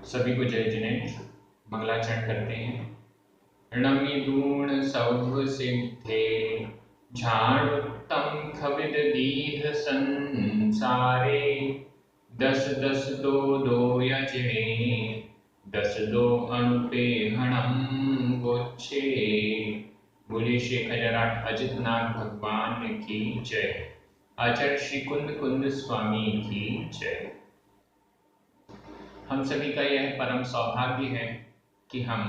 सभी को जय जिनेन्द्र। मंगलाचरण करते हैं। णमिदूण सौभ सिद्धे झाणुत्तम खविद दीध संसारे। दस दस दो दो यजने दस दो अणुपे हणम गोच्छे। बोलिए श्री खजराट अजितनाथ भगवान की जय। आचार्य श्री कुंद कुंद स्वामी की जय। हम सभी का यह परम सौभाग्य है कि हम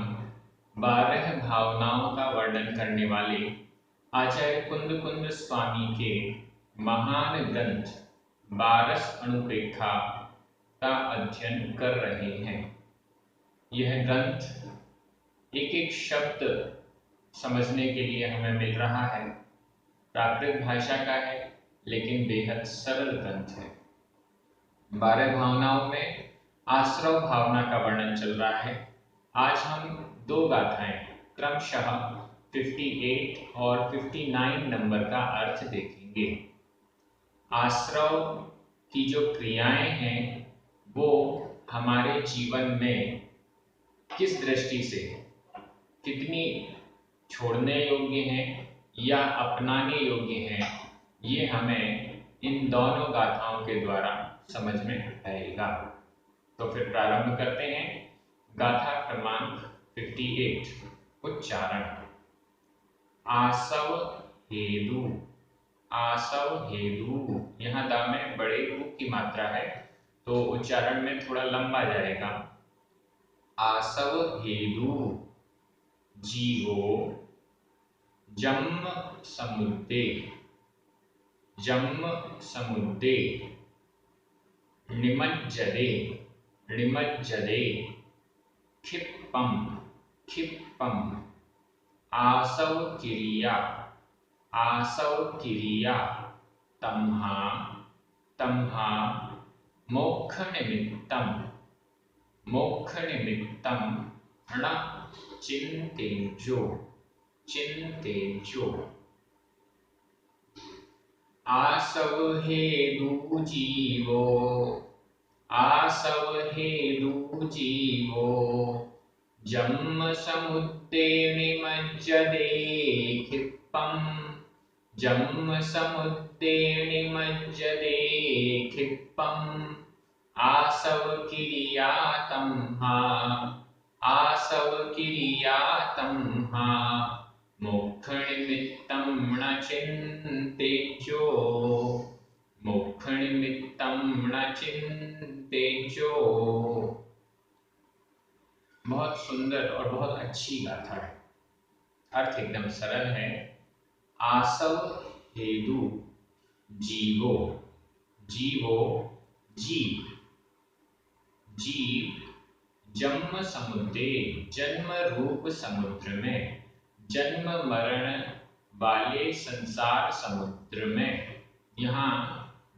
12 भावनाओं का वर्णन करने वाले आचार्य कुंद कुंद स्वामी के महान ग्रंथ 12 अणुपेखा का अध्ययन कर रहे हैं। यह ग्रंथ एक एक शब्द समझने के लिए हमें मिल रहा है। प्राकृत भाषा का है लेकिन बेहद सरल ग्रंथ है। 12 भावनाओं में आश्रव भावना का वर्णन चल रहा है। आज हम दो गाथाएं क्रमशः 58 और 59 नंबर का अर्थ देखेंगे। आश्रव की जो क्रियाएं हैं वो हमारे जीवन में किस दृष्टि से कितनी छोड़ने योग्य हैं या अपनाने योग्य हैं, ये हमें इन दोनों गाथाओं के द्वारा समझ में आएगा। तो फिर प्रारंभ करते हैं। गाथा क्रमांक 58। उच्चारण। आसव हेदु। आसव हेदु, यहाँ दा में बड़े ऊ की मात्रा है तो उच्चारण में थोड़ा लंबा जाएगा। आसव हेदु जीवो जम्म समुद्रे। जम्म समुद्रे निमज्जते। निमज्जते क्षिप्पम। क्षिप्पम आसव किरिया। आसव किरिया तम्हा। तम्हा मोक्ष निमित्तम। मोक्ष निमित्तम ण चिन्तेजो। चिन्तेजो आसव हेदु जीवो। आसव हेदु जीवो जम्म समुद्रे निमज्जते क्षिप्पम। जम्म समुद्रे निमज्जते क्षिप्पम आसव किरिया तम्हा। आसव किरिया तम्हा मोक्ष निमित्तम न चिन्तेजो। मोक्ष निमित्तम न चिन्तेजो। बहुत सुंदर और बहुत अच्छी गाथा है। अर्थ एकदम सरल है। आसव हेदु जीवो। जीवो जीव। जीव जन्म समुद्रे जन्म रूप समुद्र में। जन्म मरण वाले संसार समुद्र में। यहाँ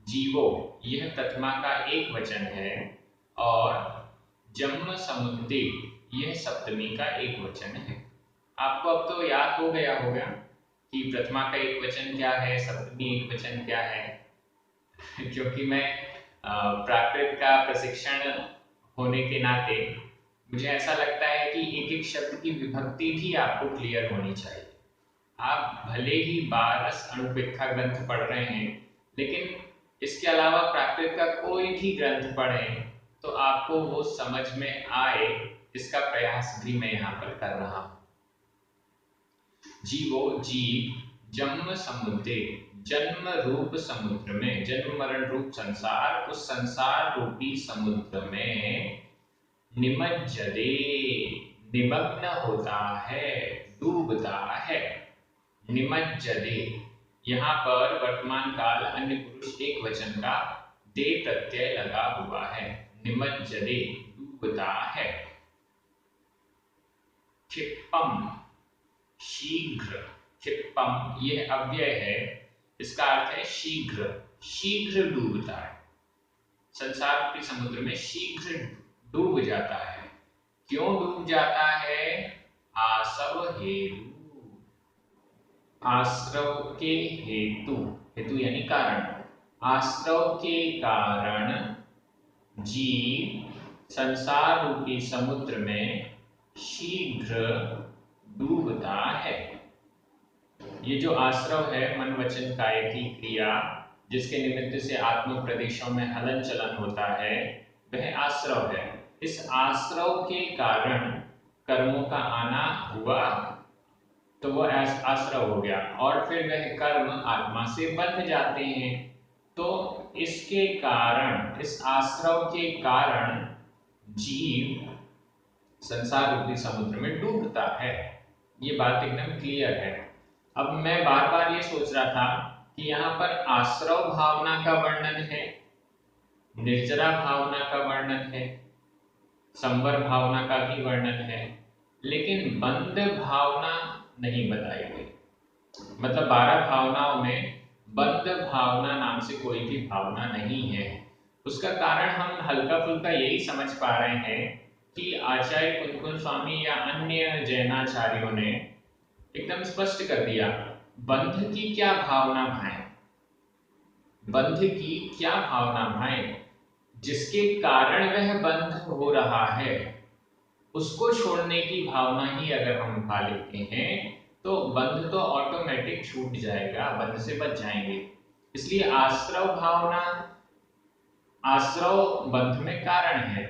जीवो यह प्रथमा का एक वचन है और जन्म समुद्रे यह सप्तमी का एक वचन है। आपको अब तो याद हो गया होगा कि प्रथमा का एक वचन क्या है, सप्तमी एक वचन क्या है। क्योंकि मैं प्राकृत का प्रशिक्षण होने के नाते मुझे ऐसा लगता है कि एक एक शब्द की विभक्ति भी आपको क्लियर होनी चाहिए। आप भले ही 12 अणुपेखा ग्रंथ पढ़ रहे हैं लेकिन इसके अलावा प्राकृत का कोई भी ग्रंथ पढ़ें तो आपको वो समझ में आए, इसका प्रयास भी मैं यहाँ पर कर रहा हूँ। जीवो जीव जन्म समुद्रे जन्म रूप समुद्र में। जन्म मरण रूप संसार, उस संसार रूपी समुद्र में निमज्जते निमग्न होता है, डूबता है। निमज्जते यहाँ पर वर्तमान काल अन्य पुरुष एक वचन का दे प्रत्यय लगा हुआ है। निमज्जते डूबता है। क्षिप्पम शीघ्र। क्षिप्पम यह अव्यय है, इसका अर्थ है शीघ्र। शीघ्र डूबता है, संसार रूपी समुद्र में शीघ्र डूब जाता है। क्यों डूब जाता है? आसव हेतु। आश्रव के हेतु, हेतु यानी कारण। आश्रव के कारण जीव संसार रूपी समुद्र में शीघ्र डूबता है। ये जो आश्रव है, मन वचन काया की क्रिया, जिसके निमित्त से आत्म प्रदेशों में हलन चलन होता है, वह आश्रव है। इस आश्रव के कारण कर्मों का आना हुआ तो वह आश्रव हो गया, और फिर वह कर्म आत्मा से बंध जाते हैं। तो इसके कारण, इस आश्रव के कारण जीव संसार रूपी समुद्र में डूबता है। ये बात एकदम क्लियर है। अब मैं बार बार ये सोच रहा था कि यहाँ पर आश्रव भावना का वर्णन है, निर्जरा भावना का वर्णन है, संवर भावना का भी वर्णन है, लेकिन बंध भावना नहीं बताई गई। मतलब 12 भावनाओं में बंध भावना नाम से कोई भी भावना नहीं है। उसका कारण हम हल्का फुल्का यही समझ पा रहे हैं कि आचार्य कुंकुन स्वामी या अन्य जैनाचार्यों ने एकदम स्पष्ट कर दिया, बंध की क्या भावना भाए, बंध की क्या भावना भाए, जिसके कारण वह बंध हो रहा है उसको छोड़ने की भावना ही अगर हम भा लेते हैं तो बंध तो ऑटोमेटिक छूट जाएगा, बंध से बच जाएंगे। इसलिए आश्रव भावना, आश्रव बंध में कारण है।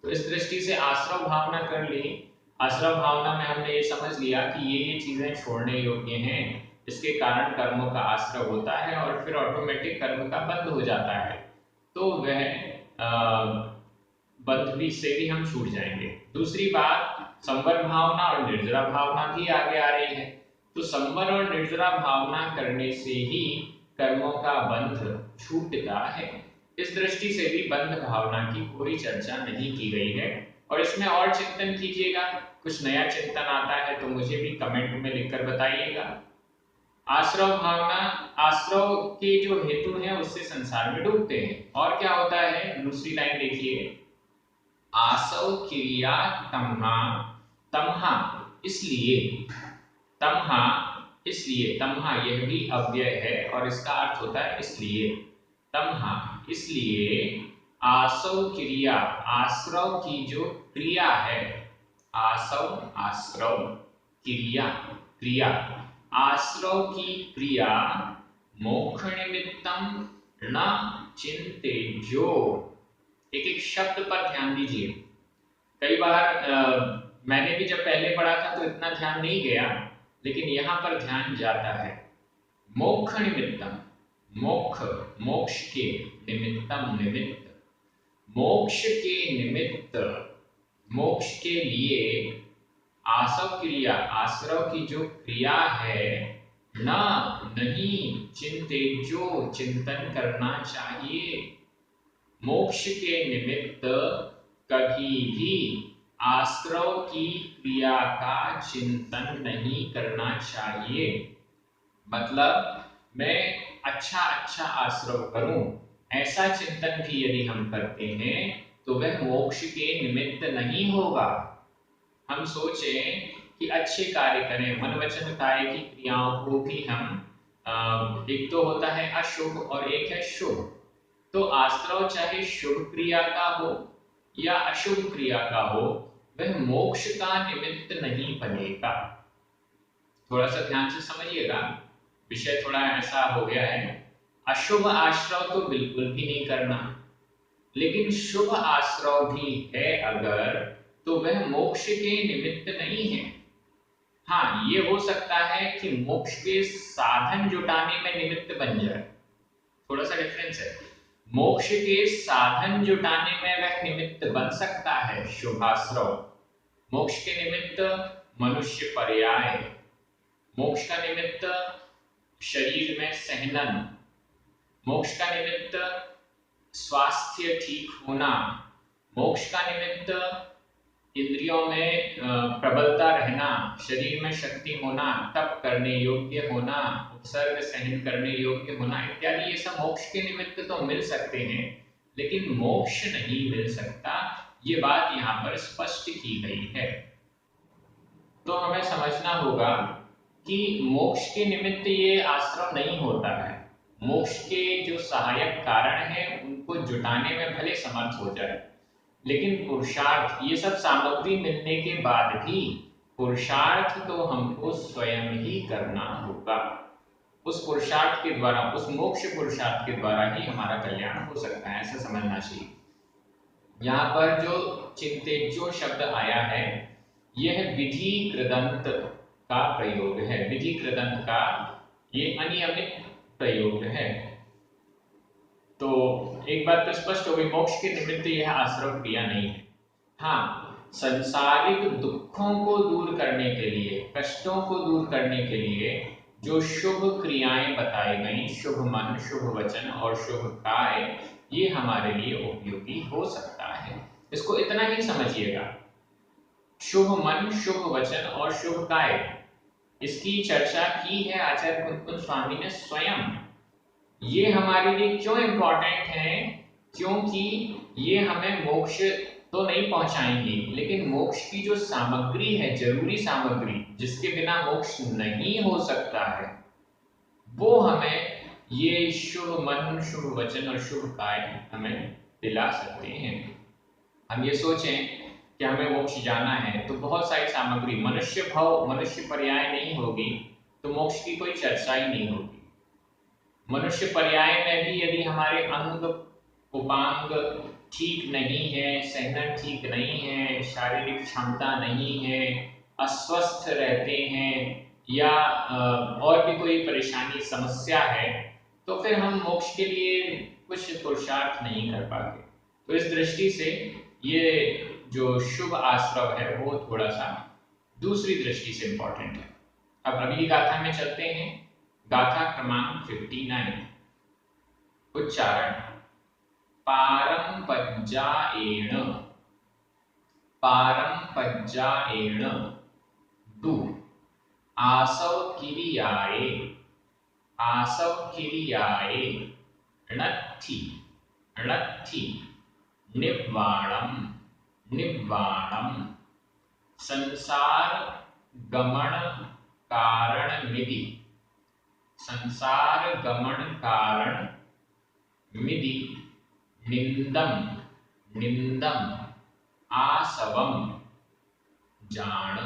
तो इस दृष्टि से आश्रव भावना कर ली। आश्रव भावना में हमने ये समझ लिया कि ये चीजें छोड़ने योग्य हैं, इसके कारण कर्मों का आश्रव होता है और फिर ऑटोमेटिक कर्म का बंध हो जाता है, तो वह बंध भी से भी हम छूट जाएंगे। दूसरी बात, संवर भावना और निर्जरा भावना भी आगे आ रही है। तो संवर और निर्जरा भावना करने से ही कर्मों का बंध छूटता है। इस दृष्टि से भी बंध भावना की कोई चर्चा नहीं की गई है, और इसमें और चिंतन कीजिएगा। कुछ नया चिंतन आता है तो मुझे भी कमेंट में लिखकर बताइएगा। आश्रव भावना, आश्रव के जो हेतु हैं उससे संसार में डूबते हैं। और क्या होता है, दूसरी लाइन देखिए, आसव क्रिया तमहा, तमहा इसलिए, तमहा इसलिए, तमहा यह भी अव्यय है और इसका अर्थ होता है इसलिए। तमहा इसलिए, आसव क्रिया, आश्रव की जो क्रिया है, आसव आश्रव, क्रिया क्रिया, आश्रव की क्रिया, मोक्ष निमित्तम न चिंतेज्यो। एक एक शब्द पर ध्यान दीजिए। कई बार मैंने भी जब पहले पढ़ा था तो इतना ध्यान नहीं गया, लेकिन यहाँ पर ध्यान जाता है। मोक्ष निमित्तम, मोक्ष मोक्ष के, निमित्तम निमित्त, मोक्ष के निमित्त, मोक्ष के लिए, आसव क्रिया, आश्रव की जो क्रिया है, ना नहीं, चिंते जो चिंतन करना चाहिए। मोक्ष के निमित्त कभी भी आश्रव की क्रिया का चिंतन नहीं करना चाहिए। मतलब मैं अच्छा अच्छा आश्रव करूं, ऐसा चिंतन भी यदि हम करते हैं तो वह मोक्ष के निमित्त नहीं होगा। हम सोचें कि अच्छे कार्य करें, मन वचन काया की क्रियाओं को भी हम एक तो होता है अशुभ और एक है शुभ। तो आश्रव चाहे शुभ क्रिया का हो या अशुभ क्रिया का हो, वह मोक्ष का निमित्त नहीं बनेगा। थोड़ा सा ध्यान से समझिएगा, विषय थोड़ा ऐसा हो गया है। अशुभ आश्रव तो बिल्कुल भी नहीं करना, लेकिन शुभ आश्रव भी है अगर, तो वह मोक्ष के निमित्त नहीं है। हाँ, ये हो सकता है कि मोक्ष के साधन जुटाने में निमित्त बन जाए। थोड़ा सा डिफरेंस है। मोक्ष के साधन जुटाने में वह निमित्त बन सकता है शुभाश्रव। मोक्ष के निमित्त मनुष्य पर्याय, मोक्ष का निमित्त शरीर में सहनन, मोक्ष का निमित्त स्वास्थ्य ठीक होना, मोक्ष का निमित्त इंद्रियों में प्रबलता रहना, शरीर में शक्ति होना, तप करने योग्य होना, उपसर्ग सहन करने योग्य होना इत्यादि। ये सब मोक्ष के निमित्त तो मिल सकते हैं, लेकिन मोक्ष नहीं मिल सकता। ये बात यहाँ पर स्पष्ट की गई है। तो हमें समझना होगा कि मोक्ष के निमित्त ये आश्रव नहीं होता है। मोक्ष के जो सहायक कारण हैं उनको जुटाने में भले समर्थ हो जाए, लेकिन पुरुषार्थ, ये सब सामग्री मिलने के बाद भी पुरुषार्थ तो हमको स्वयं ही करना होगा। उस पुरुषार्थ के द्वारा, उस मोक्ष पुरुषार्थ के द्वारा ही हमारा कल्याण हो सकता है, ऐसा समझना चाहिए। यहाँ पर जो चिंतेज्यो शब्द आया है, यह विधि कृदंत का प्रयोग है। विधि कृदंत का ये अनियमित प्रयोग है। तो एक बात तो स्पष्ट हो गई, मोक्ष के निमित्त यह आश्रव क्रिया नहीं है। हाँ, संसारिक दुखों को दूर करने के लिए, कष्टों को दूर करने के लिए जो शुभ क्रियाएं बताई गई, शुभ मन, शुभ वचन और शुभ काय, ये हमारे लिए उपयोगी हो सकता है। इसको इतना ही समझिएगा, शुभ मन, शुभ वचन और शुभ काय, इसकी चर्चा की है आचार्य कुंतन स्वामी ने स्वयं। ये हमारे लिए क्यों इंपॉर्टेंट है? क्योंकि ये हमें मोक्ष तो नहीं पहुंचाएंगी, लेकिन मोक्ष की जो सामग्री है, जरूरी सामग्री जिसके बिना मोक्ष नहीं हो सकता है, वो हमें ये शुभ मन, शुभ वचन और शुभ काय हमें दिला सकते हैं। हम ये सोचें कि हमें मोक्ष जाना है तो बहुत सारी सामग्री, मनुष्य भाव, मनुष्य पर्याय नहीं होगी तो मोक्ष की कोई चर्चा ही नहीं होगी। मनुष्य पर्याय में भी यदि हमारे अंग उपांग ठीक नहीं है, सहन ठीक नहीं है, शारीरिक क्षमता नहीं है, अस्वस्थ रहते हैं या और भी कोई परेशानी, समस्या है, तो फिर हम मोक्ष के लिए कुछ पुरुषार्थ नहीं कर पाते। तो इस दृष्टि से ये जो शुभ आश्रव है वो थोड़ा सा दूसरी दृष्टि से इंपॉर्टेंट है। अब अगली गाथा में चलते हैं। गाथा क्रमांक 59। उच्चारण: पारम पज्जाएण, पारम पज्जाएण दु आसव किरियाए, आसव किरियाए णत्थि, णत्थि निव्वाणम, निव्वाणम संसार गमन कारण मिदि, संसार गमन कारण मिदि निंदम, निंदम आसवम जान।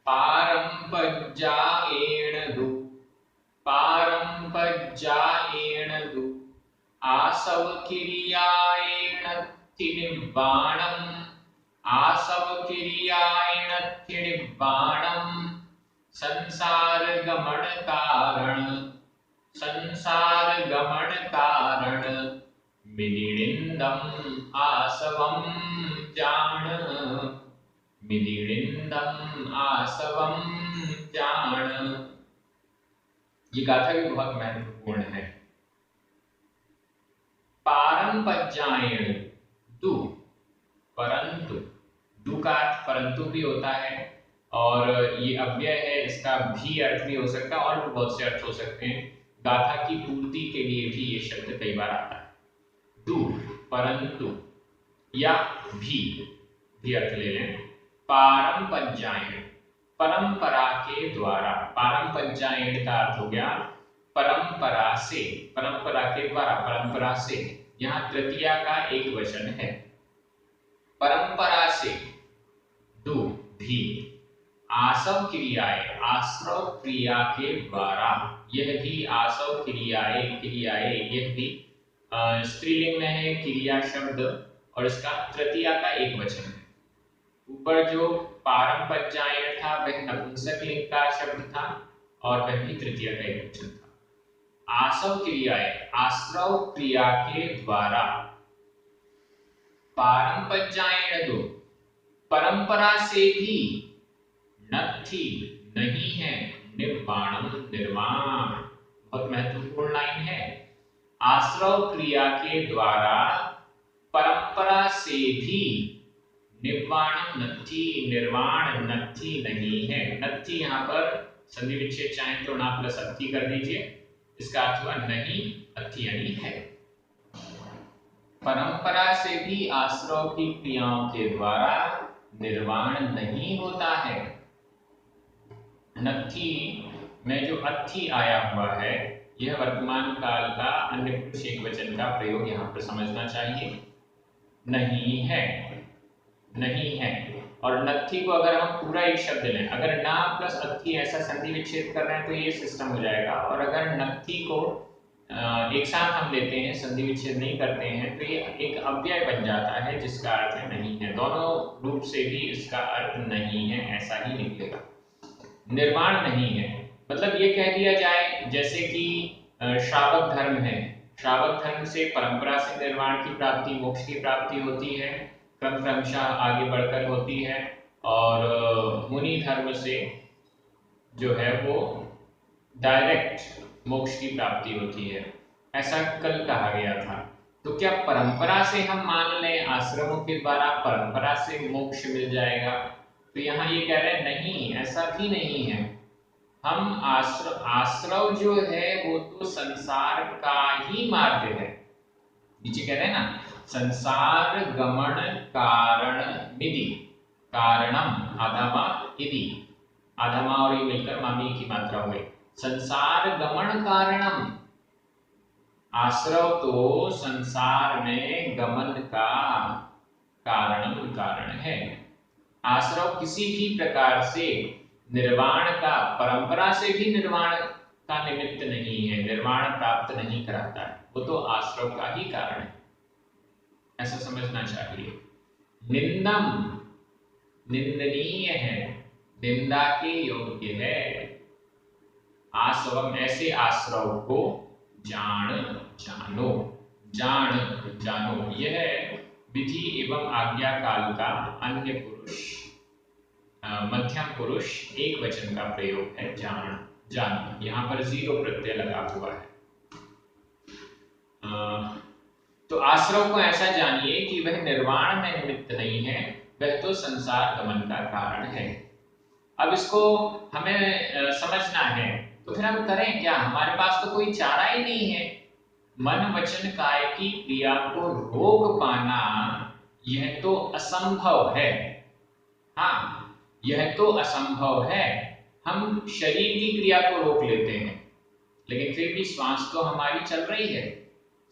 पारम पज्जाएण दु, पारम पज्जाएण दु आसव किरियाएण निव्वाणम, आसव किरियाएण निव्वाणम संसार गमन कारण, संसार गमन कारण मिदिनिंदम आसवम जान, मिदिनिंदम आसवम जान। ये गाथा भी बहुत महत्वपूर्ण है। पारम पज्जाएण दु, परंतु, दु का अर्थ परंतु भी होता है और ये अव्यय है, इसका भी अर्थ भी हो सकता है और भी बहुत से अर्थ हो सकते हैं। गाथा की पूर्ति के लिए भी ये शब्द कई बार आता है। दु, परंतु या भी अर्थ ले लें। पारम पज्जाएण, परंपरा के द्वारा, पारम पज्जाएण का अर्थ हो गया परंपरा से, परंपरा के द्वारा, परंपरा से। यहाँ तृतीया का एक वचन है। परंपरा से दु भी, आसव क्रियाएं, आश्रव क्रिया के द्वारा, यह भी आसव क्रियाएं, क्रियाएं, यह भी स्त्रीलिंग में है क्रिया शब्द और इसका तृतीया का एक वचन है। ऊपर जो पारम पज्जाएण था वह नपुंसक लिंग का शब्द था और वह भी तृतीया का एक वचन था। आसव क्रियाएं, आश्रव क्रिया के द्वारा, पारम पज्जाएण दो, परंपरा से भी, नत्थि नहीं है, निव्वाणम निर्वाण। बहुत महत्वपूर्ण लाइन है। आश्रव क्रिया के द्वारा, परंपरा से भी, निव्वाणम नत्थि, निर्वाण नत्थि नहीं है। नत्थि यहाँ पर संधि विच्छेद चाहें तो ना प्लस अत्थि कर दीजिए, इसका अर्थ हुआ नहीं, अत्थि यानी है। परंपरा से भी आश्रव की क्रियाओं के द्वारा निर्वाण नहीं होता है। नत्थि में जो अत्थि आया हुआ है यह वर्तमान काल का अन्य पुरुष एकवचन का प्रयोग यहाँ पर समझना चाहिए। नहीं है, नहीं है। और नत्थी को अगर हम पूरा एक शब्द लें, अगर ना प्लस अत्थी ऐसा संधि विच्छेद कर रहे हैं तो ये सिस्टम हो जाएगा। और अगर नत्थी को एक साथ हम लेते हैं, संधि विच्छेद नहीं करते हैं, तो ये एक अव्यय बन जाता है जिसका अर्थ है नहीं है। दोनों रूप से भी इसका अर्थ नहीं है ऐसा ही निकलेगा। निर्वाण नहीं है मतलब ये कह दिया जाए जैसे कि श्रावक धर्म है, श्रावक धर्म से परंपरा से निर्वाण की प्राप्ति, मोक्ष की प्राप्ति होती है, क्रमशः आगे बढ़कर होती है। और मुनि धर्म से जो है वो डायरेक्ट मोक्ष की प्राप्ति होती है, ऐसा कल कहा गया था। तो क्या परंपरा से हम मान लें आश्रमों के द्वारा परंपरा से मोक्ष मिल जाएगा? तो यहाँ ये कह रहे हैं नहीं, ऐसा भी नहीं है। हम आश्रव जो है वो तो संसार का ही मार्ग है। नीचे कह रहे हैं ना, संसार गमन कारण निधि, कारणम आधामा इति, आधामा और ये मिलकर मामी की मात्रा हुई। संसार गमन कारणम, आश्रव तो संसार में गमन का कारण है। आश्रव किसी भी प्रकार से निर्वाण का, परंपरा से भी निर्वाण का निमित्त नहीं है, निर्वाण प्राप्त नहीं कराता है, वो तो आश्रव का ही कारण है, ऐसा समझना चाहिए। निंदम निंदनीय है, निंदा के योग्य है। आश्रव ऐसे आश्रव को जानो, जानो। यह विधि एवं आज्ञा काल का अन्य पुरुष मध्यम पुरुष एक वचन का प्रयोग है, जानो। यहाँ पर जीरो प्रत्यय लगा हुआ है। तो आश्रव को ऐसा जानिए कि वह निर्वाण में निमित्त नहीं है, वह तो संसार गमन का कारण है। अब इसको हमें समझना है, तो फिर हम करें क्या? हमारे पास तो कोई चारा ही नहीं है। मन वचन काय की क्रिया को रोक पाना यह तो असंभव है। हाँ, यह तो असंभव है। हम शरीर की क्रिया को रोक लेते हैं, लेकिन फिर भी श्वास तो हमारी चल रही है।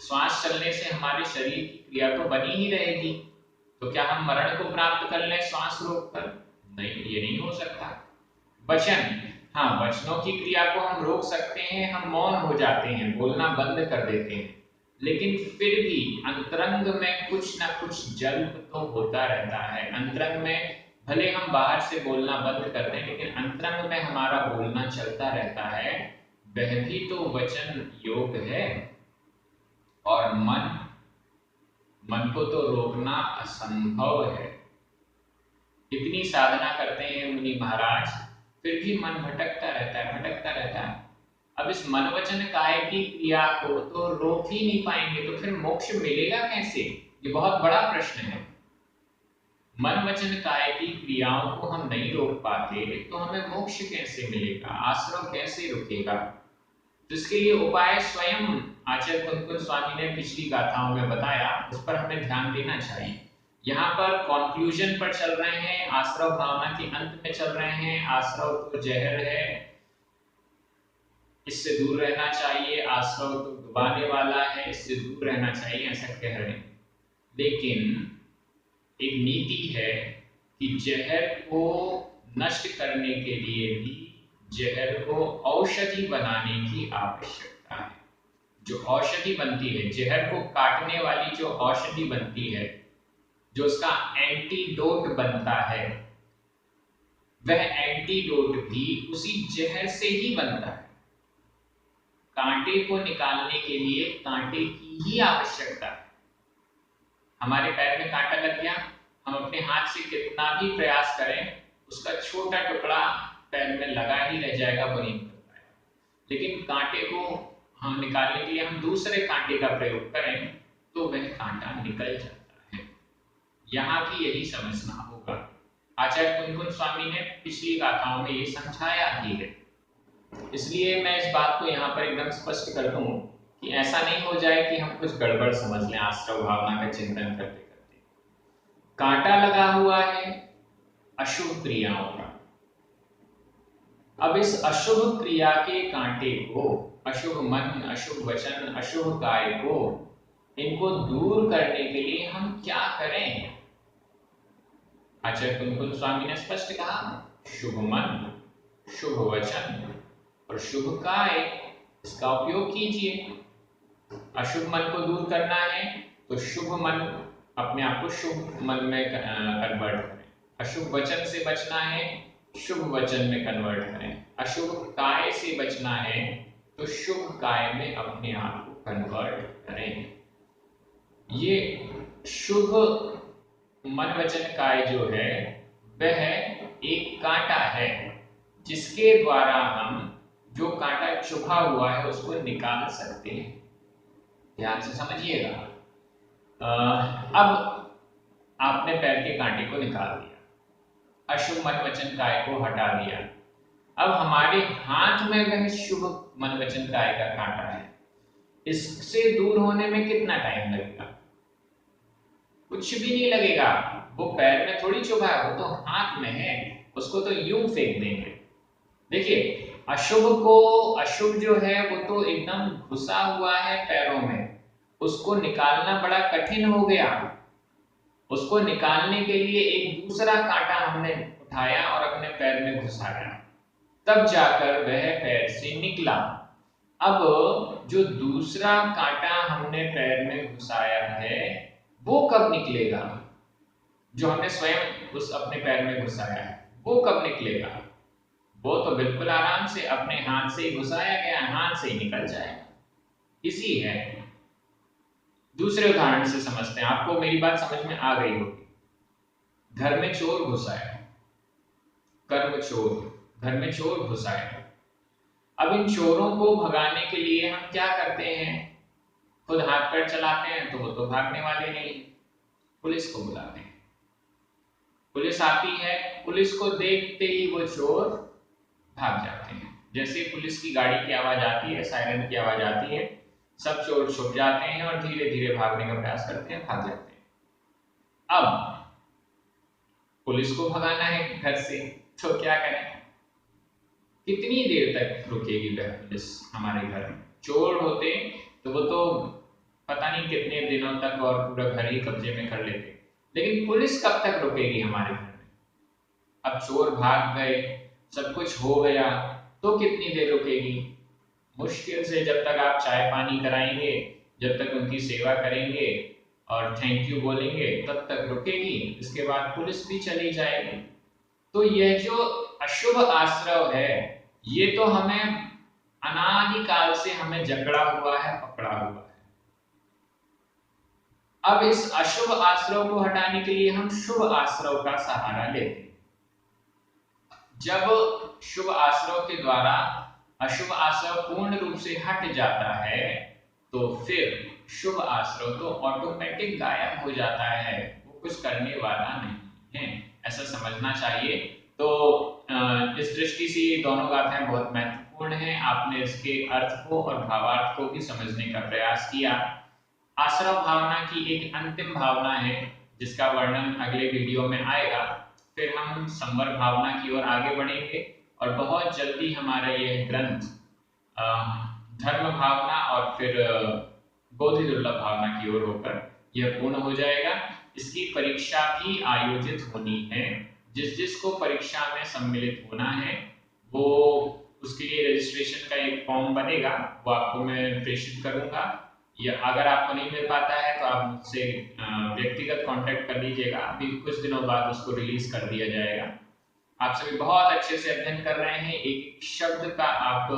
श्वास चलने से हमारे शरीर की क्रिया तो बनी ही रहेगी। तो क्या हम मरण को प्राप्त कर लें श्वास रोककर? नहीं, ये नहीं हो सकता। वचन, हाँ, वचनों की क्रिया को हम रोक सकते हैं, हम मौन हो जाते हैं, बोलना बंद कर देते हैं, लेकिन फिर भी अंतरंग में कुछ ना कुछ जल्प तो होता रहता है। अंतरंग में भले हम बाहर से बोलना बंद कर दें, लेकिन अंतरंग में हमारा बोलना चलता रहता है, वह भी तो वचन योग है। और मन को तो रोकना असंभव है। इतनी साधना करते हैं मुनि महाराज, फिर भी मन भटकता रहता है। अब इस मन वचन काय की क्रिया को तो रोक ही नहीं पाएंगे, तो फिर मोक्ष मिलेगा कैसे? ये बहुत बड़ा प्रश्न है। मन वचन काय की क्रियाओं को हम नहीं रोक पाते तो हमें मोक्ष कैसे मिलेगा? आश्रम कैसे रुकेगा? तो इसके लिए उपाय स्वयं आचार्य कुंकुन स्वामी ने पिछली गाथाओं में बताया, उस पर हमें ध्यान देना चाहिए। यहाँ पर कॉन्क्लूजन पर चल रहे हैं, आश्रव भावना के अंत में चल रहे हैं। आश्रव तो जहर है, इससे दूर रहना चाहिए। आश्रव तो डुबाने वाला है, इससे दूर रहना चाहिए, ऐसा कह रहे हैं। लेकिन एक नीति है कि जहर को नष्ट करने के लिए भी जहर को औषधि बनाने की आवश्यकता है। जो औषधि बनती है, जहर को काटने वाली जो औषधि बनती है, जो उसका एंटीडोट बनता है, वह एंटीडोट भी उसी जहर से ही बनता है। कांटे को निकालने के लिए कांटे की ही आवश्यकता है। हमारे पैर में कांटा लग गया, हम अपने हाथ से कितना भी प्रयास करें, उसका छोटा टुकड़ा पैर में लगा ही रह जाएगा, वो नहीं निकल पाएगा। लेकिन कांटे को हम निकालने के लिए हम दूसरे कांटे का प्रयोग करें तो वह कांटा निकल जाता है। यहाँ भी यही समझना होगा। आचार्य कुंकुन स्वामी ने पिछली गाथाओं में ये समझाया ही है। इसलिए मैं इस बात को यहाँ पर एकदम स्पष्ट कर दूं कि ऐसा नहीं हो जाए कि हम कुछ गड़बड़ समझ लें आश्रव भावना का चिंतन करते करते। कांटा लगा हुआ है अशुभ क्रियाओं का। अब इस अशुभ क्रिया के कांटे को अशुभ मन, अशुभ वचन, अशुभ काय को, इनको दूर करने के लिए हम क्या करें? आचार्य कुंकुल स्वामी ने स्पष्ट कहा, शुभ मन, शुभ वचन और शुभ काय, इसका उपयोग कीजिए। अशुभ मन को दूर करना है तो शुभ मन, अपने आप को शुभ मन में कन्वर्ट करें। अशुभ वचन से बचना है, शुभ वचन में कन्वर्ट करें। अशुभ काय से बचना है तो शुभ काय में अपने आप को कन्वर्ट करें। ये शुभ मन वचन काय जो है वह एक कांटा है जिसके द्वारा हम जो कांटा चुभा हुआ है उसको निकाल सकते हैं। ध्यान से समझिएगा। अब आपने पैर के कांटे को निकाल दिया, अशुभ मन वचन काय को हटा दिया। अब हमारे हाथ में वह शुभ मन वचन काय का कांटा है, इससे दूर होने में कितना टाइम लगेगा? कुछ भी नहीं लगेगा। वो पैर में थोड़ी चुभा है, वो तो हाथ में है, उसको तो यूं फेंक देंगे। देखिए, अशुभ जो है वो तो एकदम घुसा हुआ है पैरों में, उसको निकालना बड़ा कठिन हो गया। उसको निकालने के लिए एक दूसरा कांटा हमने उठाया और अपने पैर में घुसाया, तब जाकर वह पैर से निकला। अब जो दूसरा कांटा हमने पैर में घुसाया है वो कब निकलेगा? जो हमने स्वयं उस अपने पैर में घुसाया है वो कब निकलेगा? वो तो बिल्कुल आराम से अपने हाथ से ही घुसाया गया, हाथ से ही निकल जाएगा। इसी है। दूसरे उदाहरण से समझते हैं, आपको मेरी बात समझ में आ गई होगी। घर में चोर घुसा है, कर्म चोर, घर में चोर घुसा है। अब इन चोरों को भगाने के लिए हम क्या करते हैं? खुद हाथ पैर चलाते हैं तो वो तो भागने वाले नहीं, पुलिस को बुलाते हैं। पुलिस आती है, पुलिस को देखते ही वो चोर भाग जाते हैं। जैसे पुलिस की गाड़ी की आवाज आती है, सायरन की आवाज आती है, सब चोर छुप जाते हैं और धीरे धीरे भागने का प्रयास करते हैं, भाग जाते हैं। अब पुलिस को भगाना है घर से, तो क्या करें? कितनी देर तक रुकेगी वह पुलिस हमारे घर में? चोर होते तो वो तो पता नहीं कितने दिनों तक और पूरा घर ही कब्जे में कर लेते, लेकिन पुलिस कब तक रुकेगी हमारे घर में? अब चोर भाग गए, सब कुछ हो गया, तो कितनी देर रुकेगी? मुश्किल से जब तक आप चाय पानी कराएंगे, जब तक उनकी सेवा करेंगे और थैंक यू बोलेंगे, तब तक रुकेगी। इसके बाद पुलिस भी चली जाएगी। तो यह जो अशुभ आश्रव है, ये तो हमें अनादिकाल से हमें जकड़ा हुआ है, पकड़ा हुआ है। अब इस अशुभ आश्रव को हटाने के लिए हम शुभ आश्रव का सहारा लेते हैं। जब शुभ आश्रव के द्वारा अशुभ आश्रव पूर्ण रूप से हट जाता है तो फिर शुभ आश्रव तो ऑटोमेटिक गायब हो जाता है, वो कुछ करने वाला नहीं है, ऐसा समझना चाहिए। तो इस दृष्टि से ये दोनों गाथाएं बहुत महत्वपूर्ण हैं। आपने इसके अर्थ को और भावार्थ को भी समझने का प्रयास किया। आश्रव भावना की एक अंतिम भावना है जिसका वर्णन अगले वीडियो में आएगा। फिर हम संवर भावना की ओर आगे बढ़ेंगे और बहुत जल्दी हमारा यह ग्रंथ धर्म भावना और फिर बोधि दुर्लभ भावना की ओर होकर यह पूर्ण हो जाएगा। इसकी परीक्षा भी आयोजित होनी है। जिसको परीक्षा में सम्मिलित होना है वो उसके लिए रजिस्ट्रेशन का एक फॉर्म बनेगा, वो आपको मैं प्रेषित करूंगा, या अगर आपको नहीं मिल पाता है तो आप मुझसे व्यक्तिगत कांटेक्ट कर लीजिएगा। अभी कुछ दिनों बाद उसको रिलीज कर दिया जाएगा। आप सभी बहुत अच्छे से अध्ययन कर रहे हैं, एक शब्द का आप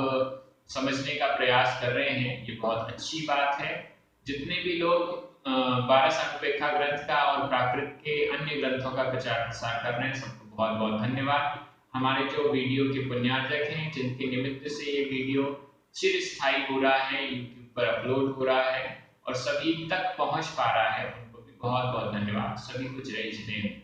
समझने का प्रयास कर रहे हैं, ये बहुत अच्छी बात है। जितने भी लोग 12 अनुपेक्षा ग्रंथ का और प्राकृत के अन्य ग्रंथों का प्रचार प्रसार कर रहे हैं, सबको बहुत बहुत धन्यवाद। हमारे जो वीडियो के पुण्यार्जक हैं, जिनके निमित्त से ये वीडियो चिरस्थायी हो रहा है, यूट्यूब पर अपलोड हो रहा है और सभी तक पहुंच पा रहा है, उनको भी बहुत बहुत धन्यवाद। सभी कुछ रही जिन्हें